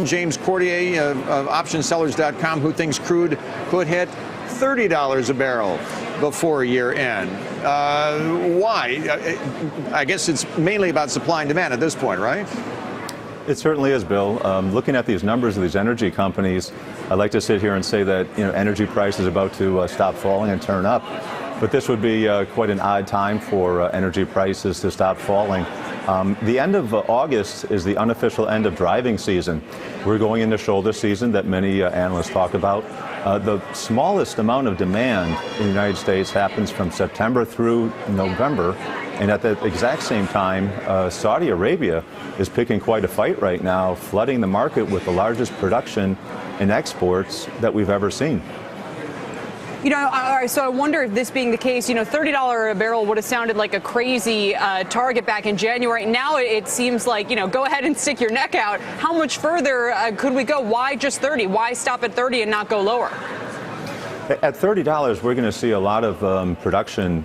James Cordier of optionsellers.com, who thinks crude could hit $30 a barrel before year end. Why? I guess it's mainly about supply and demand at this point, right? It certainly is, Bill. Looking at these numbers of these energy companies, I'd like to sit here and say that energy price is about to stop falling and turn up. But this would be quite an odd time for energy prices to stop falling. The end of August is the unofficial end of driving season. We're going into shoulder season that many analysts talk about. The smallest amount of demand in the United States happens from September through November. And at the exact same time, Saudi Arabia is picking quite a fight right now, flooding the market with the largest production and exports that we've ever seen. All right, so I wonder if this being the case, $30 a barrel would have sounded like a crazy target back in January. Now it seems like, go ahead and stick your neck out. How much further could we go? Why just 30? Why stop at 30 and not go lower? At $30, we're going to see a lot of production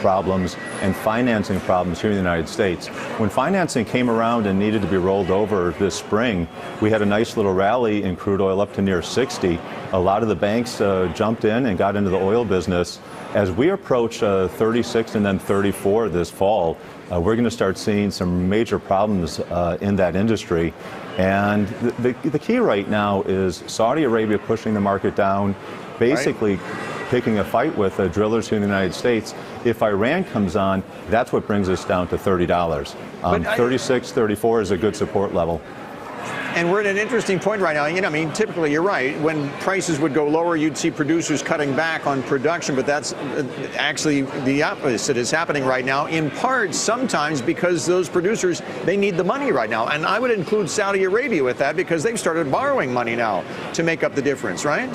problems and financing problems here in the United States. When financing came around and needed to be rolled over this spring, we had a nice little rally in crude oil up to near 60. A lot of the banks jumped in and got into the oil business. As we approach 36 and then 34 this fall, we're going to start seeing some major problems in that industry. And the key right now is Saudi Arabia pushing the market down, basically picking a fight with drillers here in the United States. If Iran comes on, that's what brings us down to $30. 36, 34 is a good support level. And we're at an interesting point right now. Typically you're right. When prices would go lower, you'd see producers cutting back on production, but that's actually the opposite is happening right now, in part sometimes because those producers, they need the money right now. And I would include Saudi Arabia with that because they've started borrowing money now to make up the difference, right?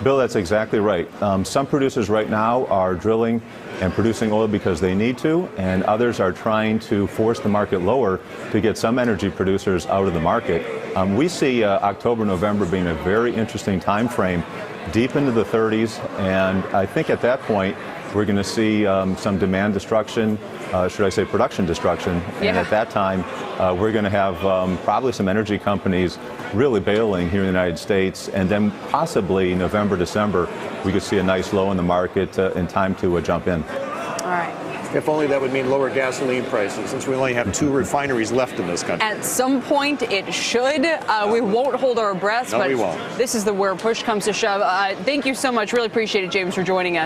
Bill, that's exactly right. Some producers right now are drilling and producing oil because they need to, and others are trying to force the market lower to get some energy producers out of the market. We see October, November being a very interesting time frame, deep into the 30s, and I think at that point we're going to see some demand destruction, should I say production destruction, and at that time we're going to have probably some energy companies really bailing here in the United States, and then possibly November, December, we could see a nice low in the market in time to jump in. All right. If only that would mean lower gasoline prices, since we only have 2 refineries left in this country. At some point, it should. We won't hold our breath, No, but we won't. This is where push comes to shove. Thank you so much. Really appreciate it, James, for joining us.